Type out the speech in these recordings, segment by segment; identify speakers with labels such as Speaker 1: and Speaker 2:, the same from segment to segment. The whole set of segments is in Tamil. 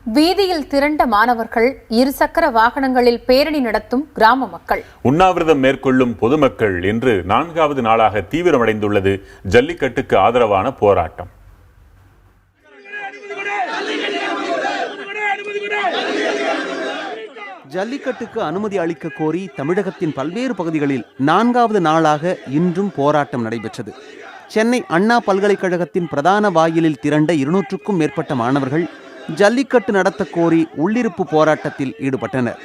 Speaker 1: வீதியில் திரண்ட மாணவர்கள், இருசக்கர வாகனங்களில் பேரணி நடத்தும் கிராம மக்கள்,
Speaker 2: உண்ணாவிரதம் மேற்கொள்ளும் பொதுமக்கள் என்று 4வது நாளாக தீவிரமடைந்துள்ளது ஜல்லிக்கட்டுக்கு ஆதரவான போராட்டம்.
Speaker 3: ஜல்லிக்கட்டுக்கு அனுமதி அளிக்க கோரி தமிழகத்தின் பல்வேறு பகுதிகளில் 4வது நாளாக இன்றும் போராட்டம் நடைபெற்றது. சென்னை அண்ணா பல்கலைக்கழகத்தின் பிரதான வாயிலில் திரண்ட 200க்கும் மேற்பட்ட மாணவர்கள் ஜல்லிக்கட்டு நடத்த கோரி உள்ளிருப்பு போராட்டத்தில் ஈடுபட்டனர்.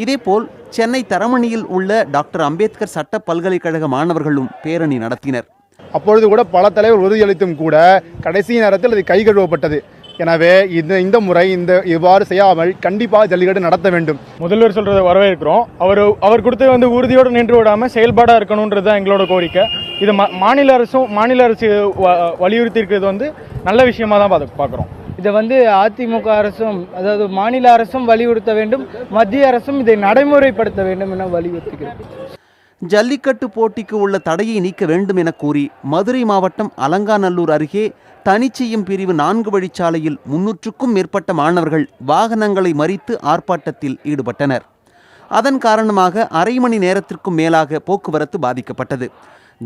Speaker 3: இதேபோல் சென்னை தரமணியில் உள்ள டாக்டர் அம்பேத்கர் சட்ட பல்கலைக்கழக மாணவர்களும் பேரணி நடத்தினர்.
Speaker 4: அப்பொழுது கூட பல தலைவர் உறுதியளித்தும் கூட கடைசி நேரத்தில் அது கைகழுவப்பட்டது. எனவே இந்த முறை இவ்வாறு செய்யாமல் கண்டிப்பாக ஜல்லிக்கட்டு நடத்த வேண்டும்.
Speaker 5: முதல்வர் சொல்றதை வரவேற்கிறோம். அவர் கொடுத்து உறுதியோடு நின்று விடாமல் செயல்பாடாக இருக்கணுன்றது தான் எங்களோட கோரிக்கை. இது மாநில அரசு வலியுறுத்தி இருக்கிறது நல்ல விஷயமா தான் பார்க்குறோம்.
Speaker 6: இதை அதிமுக அரசும், அதாவது மாநில அரசும் வலியுறுத்த வேண்டும், மத்திய அரசும் இதை நடைமுறைப்படுத்த வேண்டும் என வலியுறுத்துகிறது.
Speaker 3: ஜல்லிக்கட்டு போட்டிக்கு உள்ள தடையை நீக்க வேண்டும் என கூறி மதுரை மாவட்டம் அலங்காநல்லூர் அருகே தனிச்செய்யும் பிரிவு 4 வழிச்சாலையில் 300க்கும் மேற்பட்ட மாணவர்கள் வாகனங்களை மறித்து ஆர்ப்பாட்டத்தில் ஈடுபட்டனர். அதன் காரணமாக அரை மணி நேரத்திற்கும் மேலாக போக்குவரத்து பாதிக்கப்பட்டது.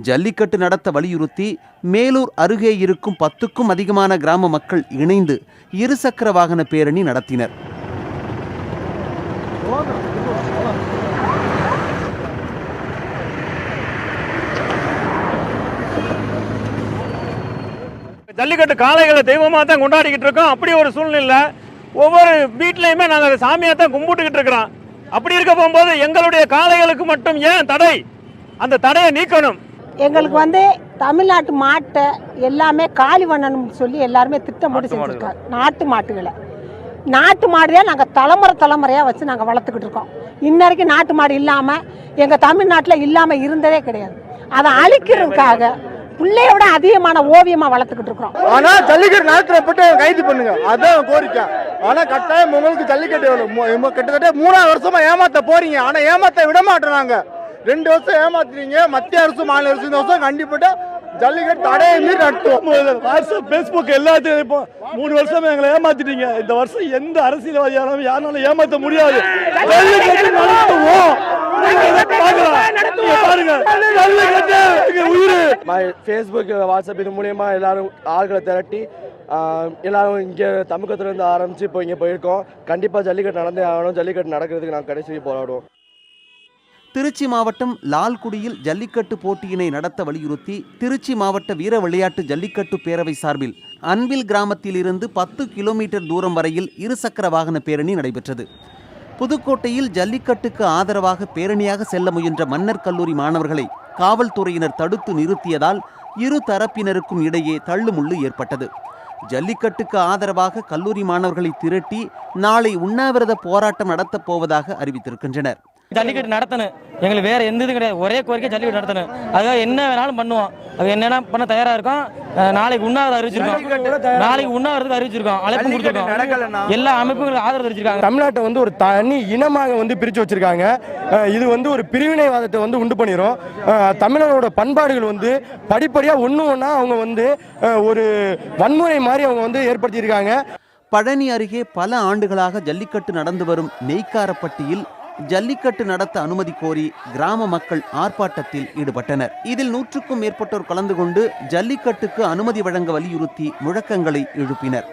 Speaker 3: ஜல்லிக்கட்டு நடத்த வலியுறுத்தி மேலூர் அருகே இருக்கும் 10க்கும் அதிகமான கிராம மக்கள் இணைந்து இருசக்கர வாகன பேரணி நடத்தினர்.
Speaker 5: ஜல்லிக்கட்டு காளைகளை தெய்வமாக தான் கொண்டாடிக்கிட்டு இருக்கோம். அப்படி ஒரு சூழ்நிலை ஒவ்வொரு வீட்லையுமே நாங்கள் சாமியாக தான் கும்பிட்டுக்கிட்டு இருக்கிறோம். அப்படி இருக்க போகும்போது எங்களுடைய காளைகளுக்கு மட்டும் ஏன் தடை? அந்த தடையை நீக்கணும்.
Speaker 7: எங்களுக்கு தமிழ்நாட்டு மாட்டை எல்லாமே காலி பண்ணணும்னு சொல்லி எல்லாருமே திட்டம் போட்டு செஞ்சுருக்காங்க. நாட்டு மாடு தான் நாங்கள் தலைமுறையாக வச்சு நாங்கள் வளர்த்துக்கிட்டு இருக்கோம். இன்ன வரைக்கும் நாட்டு மாடு இல்லாமல் எங்கள் தமிழ்நாட்டில் இல்லாமல் இருந்ததே கிடையாது. அதை அழிக்கிறதுக்காக பிள்ளையோட அதிகமான ஓவியமா வளர்த்துக்கிட்டு இருக்கிறோம்.
Speaker 4: ஆனா ஜல்லிக்கட்டு நடத்துறப்பட்டு கைது பண்ணுங்க, அதான் கோரிக்கை. ஆனா கட்டாயம் உங்களுக்கு ஜல்லிக்கட்டு கிட்டத்தட்ட 3 வருஷமா ஏமாத்த போறீங்க. ஆனா ஏமாத்த விட மாட்டோம். 2 வருஷம் ஏமாத்துறீங்க. மத்திய அரசு மாநில அரசு இந்த வருஷம் கண்டிப்பா ஜல்லிக்கட்டு தடையை மீறி நடத்துவோம். வாட்ஸ்அப், பேஸ்புக் எல்லாத்தையும் இப்போ 3 வருஷமா எங்களை ஏமாத்திட்டீங்க. இந்த வருஷம் எந்த அரசியல்வாதியாலும் யாராலும் ஏமாத்த முடியாது.
Speaker 8: ஃபேஸ்புக், வாட்ஸ்அப் இது மூலியமா எல்லாரும் ஆள்களை திரட்டி எல்லாரும் இங்கே தமிழகத்திலிருந்து ஆரம்பிச்சு இப்போ இங்கே போயிருக்கோம். கண்டிப்பாக ஜல்லிக்கட்டு நடந்தே ஆகணும். ஜல்லிக்கட்டு நடக்கிறதுக்கு நாங்கள் கடைசி போராடுவோம்.
Speaker 3: திருச்சி மாவட்டம் லால்குடியில் ஜல்லிக்கட்டு போட்டியினை நடத்த வலியுறுத்தி திருச்சி மாவட்ட வீர விளையாட்டு ஜல்லிக்கட்டு பேரவை சார்பில் அன்பில் கிராமத்தில் இருந்து 10 கிலோமீட்டர் தூரம் வரையில் இருசக்கர வாகன பேரணி நடைபெற்றது. புதுக்கோட்டையில் ஜல்லிக்கட்டுக்கு ஆதரவாக பேரணியாக செல்ல முயன்ற மன்னர் கல்லூரி மாணவர்களை காவல்துறையினர் தடுத்து நிறுத்தியதால் இரு தரப்பினருக்கும் இடையே தள்ளுமுள்ளு ஏற்பட்டது. ஜல்லிக்கட்டுக்கு ஆதரவாக கல்லூரி மாணவர்களை திரட்டி நாளை உண்ணாவிரத போராட்டம் நடத்தப் போவதாக அறிவித்திருக்கின்றனர்.
Speaker 6: ஜல்லிக்கட்டு நடத்தணும், எங்களுக்கு வேற எந்த இதுவும் கிடையாது. ஒரே கோரிக்கை ஜல்லிக்கட்டு நடத்தணும். அதுக்காக என்ன வேணாலும் பண்ணுவோம். அது என்னென்ன பண்ண தயாரா இருக்கோம். நாளைக்கு உண்ணாவிரதம் அறிவிச்சிருக்கோம். அழைப்பு கொடுத்துருக்கோம். எல்லா அமைப்புகளுக்கும் ஆதரவு தெரிவிச்சிருக்காங்க.
Speaker 8: தமிழ்நாட்டை ஒரு தனி இனமாக பிரிச்சு வச்சிருக்காங்க. இது ஒரு பிரிவினைவாதத்தை உண்டு பண்ணிடும். தமிழரோட பண்பாடுகள் படிப்படியா ஒன்னா அவங்க ஒரு வன்முறை மாதிரி அவங்க ஏற்படுத்தியிருக்காங்க.
Speaker 3: பழனி அருகே பல ஆண்டுகளாக ஜல்லிக்கட்டு நடந்து வரும் நெய்க்காரப்பட்டியில் ஜல்லிக்கட்டு நடத்த அனுமதி கோரி கிராம மக்கள் ஆர்ப்பாட்டத்தில் ஈடுபட்டனர். இதில் 100க்கும் மேற்பட்டோர் கலந்து கொண்டு ஜல்லிக்கட்டுக்கு அனுமதி வழங்க வலியுறுத்தி முழக்கங்களை எழுப்பினர்.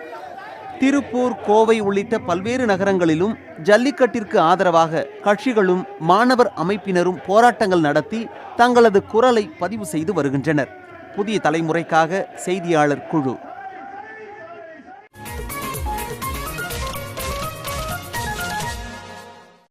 Speaker 3: திருப்பூர், கோவை உள்ளிட்ட பல்வேறு நகரங்களிலும் ஜல்லிக்கட்டிற்கு ஆதரவாக கட்சிகளும் மாணவர் அமைப்பினரும் போராட்டங்கள் நடத்தி தங்களது குரலை பதிவு செய்து வருகின்றனர். புதிய தலைமுறைக்காக செய்தியாளர் குழு.